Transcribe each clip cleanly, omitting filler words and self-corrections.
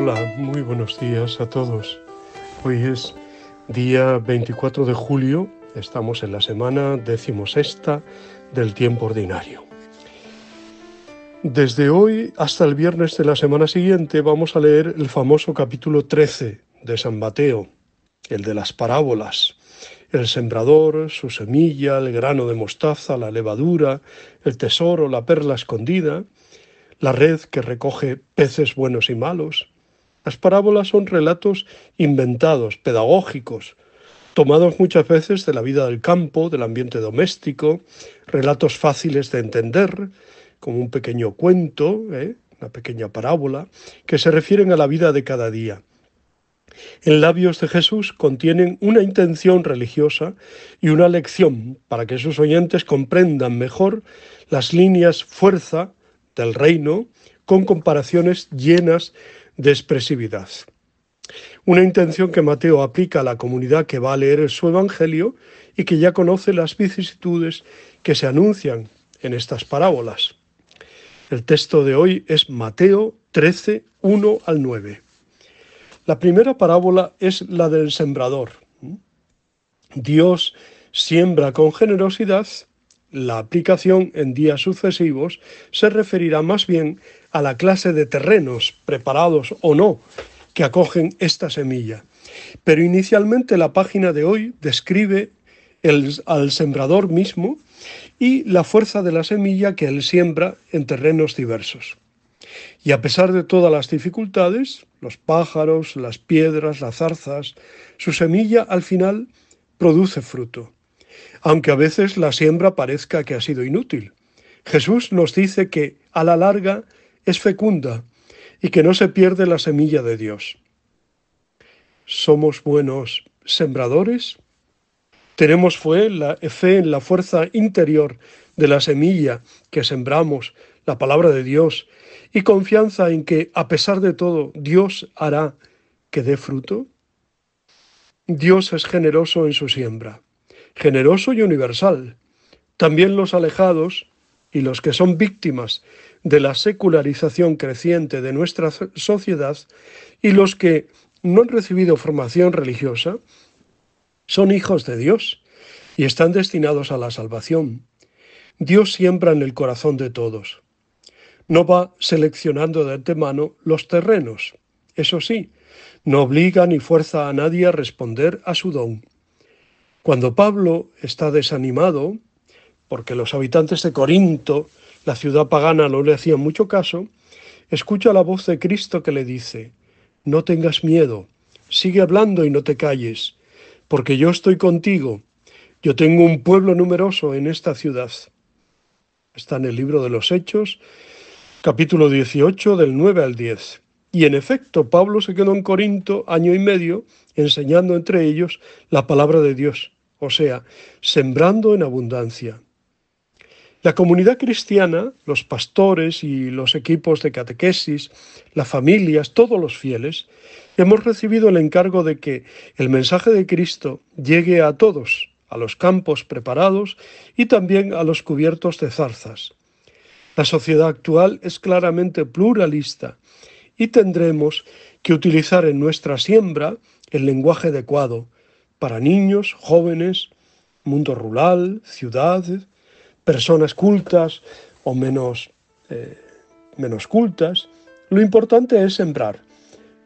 Hola, muy buenos días a todos. Hoy es día 24 de julio, estamos en la semana 16ª del tiempo ordinario. Desde hoy hasta el viernes de la semana siguiente vamos a leer el famoso capítulo 13 de San Mateo, el de las parábolas. El sembrador, su semilla, el grano de mostaza, la levadura, el tesoro, la perla escondida, la red que recoge peces buenos y malos. Las parábolas son relatos inventados, pedagógicos, tomados muchas veces de la vida del campo, del ambiente doméstico, relatos fáciles de entender, como un pequeño cuento, una pequeña parábola, que se refieren a la vida de cada día. En labios de Jesús contienen una intención religiosa y una lección para que sus oyentes comprendan mejor las líneas fuerza del reino con comparaciones llenas de expresividad. Una intención que Mateo aplica a la comunidad que va a leer su Evangelio y que ya conoce las vicisitudes que se anuncian en estas parábolas. El texto de hoy es Mateo 13, 1 al 9. La primera parábola es la del sembrador. Dios siembra con generosidad. La aplicación en días sucesivos se referirá más bien a la clase de terrenos, preparados o no, que acogen esta semilla. Pero inicialmente la página de hoy describe al sembrador mismo y la fuerza de la semilla que él siembra en terrenos diversos. Y a pesar de todas las dificultades, los pájaros, las piedras, las zarzas, su semilla al final produce fruto, aunque a veces la siembra parezca que ha sido inútil. Jesús nos dice que a la larga es fecunda y que no se pierde la semilla de Dios. ¿Somos buenos sembradores? ¿Tenemos fe en la fuerza interior de la semilla que sembramos, la palabra de Dios, y confianza en que, a pesar de todo, Dios hará que dé fruto? Dios es generoso en su siembra, generoso y universal. También los alejados y los que son víctimas de la secularización creciente de nuestra sociedad y los que no han recibido formación religiosa, son hijos de Dios y están destinados a la salvación. Dios siembra en el corazón de todos. No va seleccionando de antemano los terrenos. Eso sí, no obliga ni fuerza a nadie a responder a su don. Cuando Pablo está desanimado, porque los habitantes de Corinto, la ciudad pagana, no le hacían mucho caso, escucha la voz de Cristo que le dice: no tengas miedo, sigue hablando y no te calles, porque yo estoy contigo, yo tengo un pueblo numeroso en esta ciudad. Está en el libro de los Hechos, capítulo 18, del 9 al 10. Y en efecto, Pablo se quedó en Corinto año y medio enseñando entre ellos la palabra de Dios, o sea, sembrando en abundancia. La comunidad cristiana, los pastores y los equipos de catequesis, las familias, todos los fieles, hemos recibido el encargo de que el mensaje de Cristo llegue a todos, a los campos preparados y también a los cubiertos de zarzas. La sociedad actual es claramente pluralista y tendremos que utilizar en nuestra siembra el lenguaje adecuado para niños, jóvenes, mundo rural, ciudad, personas cultas o menos cultas. Lo importante es sembrar,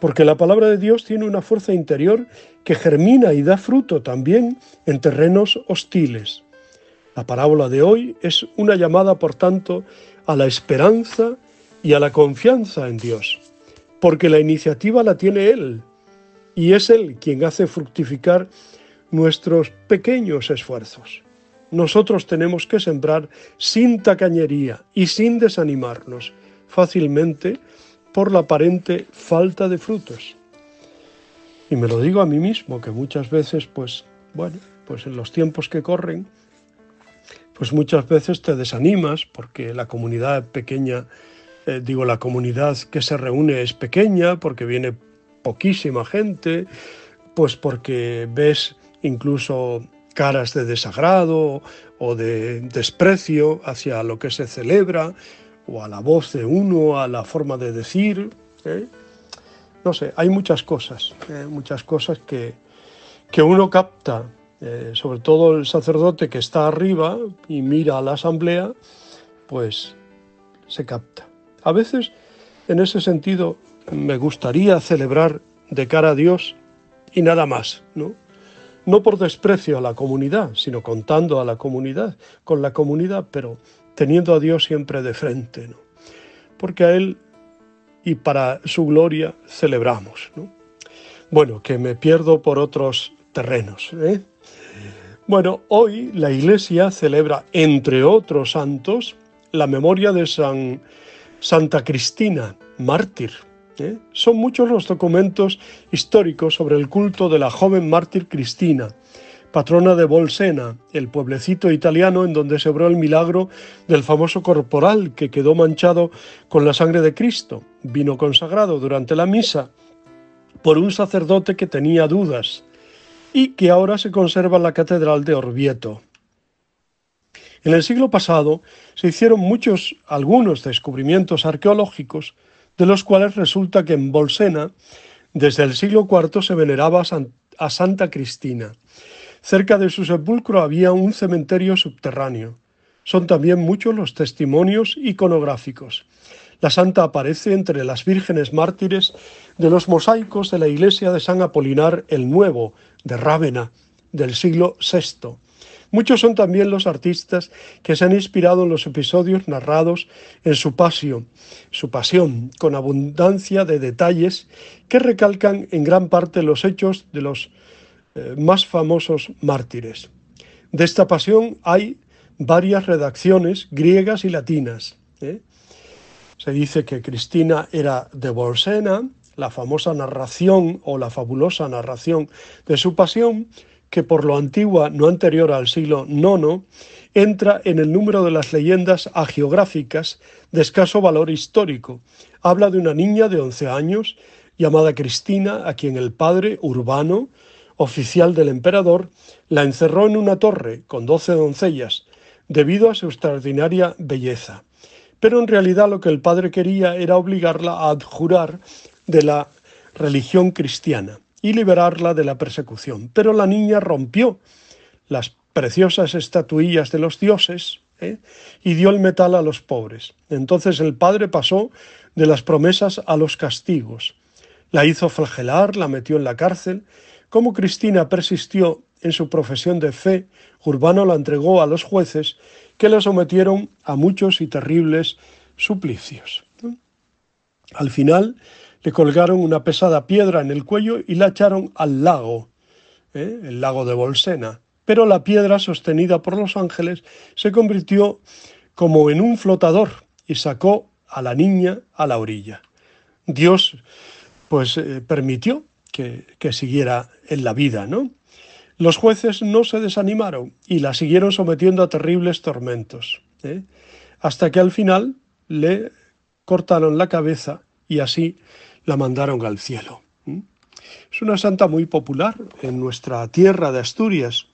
porque la palabra de Dios tiene una fuerza interior que germina y da fruto también en terrenos hostiles. La parábola de hoy es una llamada, por tanto, a la esperanza y a la confianza en Dios, porque la iniciativa la tiene Él, y es Él quien hace fructificar nuestros pequeños esfuerzos. Nosotros tenemos que sembrar sin tacañería y sin desanimarnos fácilmente por la aparente falta de frutos. Y me lo digo a mí mismo, que muchas veces, pues en los tiempos que corren, pues muchas veces te desanimas porque la comunidad pequeña, la comunidad que se reúne es pequeña, porque viene poquísima gente, pues porque ves incluso caras de desagrado o de desprecio hacia lo que se celebra, o a la voz de uno, a la forma de decir. no sé, hay muchas cosas que uno capta, sobre todo el sacerdote que está arriba y mira a la asamblea, pues se capta. A veces, en ese sentido, me gustaría celebrar de cara a Dios y nada más, ¿no? No por desprecio a la comunidad, sino contando a la comunidad, con la comunidad, pero teniendo a Dios siempre de frente, ¿no? Porque a Él y para su gloria celebramos, ¿no? Bueno, que me pierdo por otros terrenos, ¿eh? Bueno, hoy la Iglesia celebra, entre otros santos, la memoria de Santa Cristina, mártir. Son muchos los documentos históricos sobre el culto de la joven mártir Cristina, patrona de Bolsena, el pueblecito italiano en donde se obró el milagro del famoso corporal que quedó manchado con la sangre de Cristo, vino consagrado durante la misa por un sacerdote que tenía dudas y que ahora se conserva en la catedral de Orvieto. En el siglo pasado se hicieron algunos descubrimientos arqueológicos, de los cuales resulta que en Bolsena, desde el siglo IV, se veneraba a Santa Cristina. Cerca de su sepulcro había un cementerio subterráneo. Son también muchos los testimonios iconográficos. La santa aparece entre las vírgenes mártires de los mosaicos de la iglesia de San Apolinar el Nuevo, de Rávena, del siglo VI. Muchos son también los artistas que se han inspirado en los episodios narrados en su pasión, con abundancia de detalles que recalcan en gran parte los hechos de los más famosos mártires. De esta pasión hay varias redacciones griegas y latinas. Se dice que Cristina era de Bolsena, la famosa narración o la fabulosa narración de su pasión, que por lo antigua, no anterior al siglo IX, entra en el número de las leyendas hagiográficas de escaso valor histórico. Habla de una niña de 11 años, llamada Cristina, a quien el padre Urbano, oficial del emperador, la encerró en una torre con 12 doncellas, debido a su extraordinaria belleza. Pero en realidad lo que el padre quería era obligarla a abjurar de la religión cristiana y liberarla de la persecución. Pero la niña rompió las preciosas estatuillas de los dioses y dio el metal a los pobres. Entonces el padre pasó de las promesas a los castigos. La hizo flagelar, la metió en la cárcel. Como Cristina persistió en su profesión de fe, Urbano la entregó a los jueces, que la sometieron a muchos y terribles suplicios. Al final le colgaron una pesada piedra en el cuello y la echaron al lago, el lago de Bolsena. Pero la piedra, sostenida por los ángeles, se convirtió como en un flotador y sacó a la niña a la orilla. Dios, permitió que siguiera en la vida, ¿no? Los jueces no se desanimaron y la siguieron sometiendo a terribles tormentos, hasta que al final le cortaron la cabeza y así la mandaron al cielo. Es una santa muy popular en nuestra tierra de Asturias.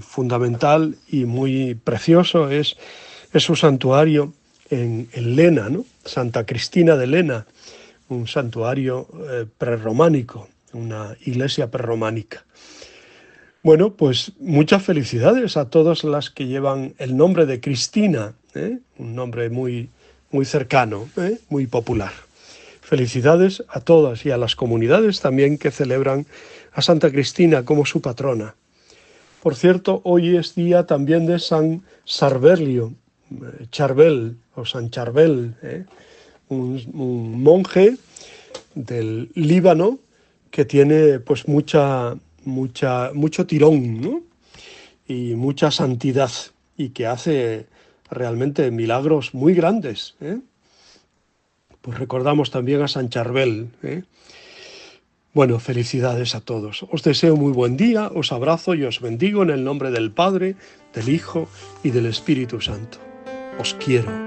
Fundamental y muy precioso es su santuario en Lena, ¿no? Santa Cristina de Lena, un santuario prerrománico, una iglesia prerrománica. Bueno, pues muchas felicidades a todas las que llevan el nombre de Cristina, un nombre muy, muy cercano, muy popular. Felicidades a todas y a las comunidades también que celebran a Santa Cristina como su patrona. Por cierto, hoy es día también de San Charbel, o San Charbel, un monje del Líbano que tiene pues mucho tirón, ¿no? Y mucha santidad, y que hace realmente milagros muy grandes. Pues recordamos también a San Charbel. Bueno, felicidades a todos. Os deseo muy buen día, os abrazo y os bendigo en el nombre del Padre, del Hijo y del Espíritu Santo. Os quiero.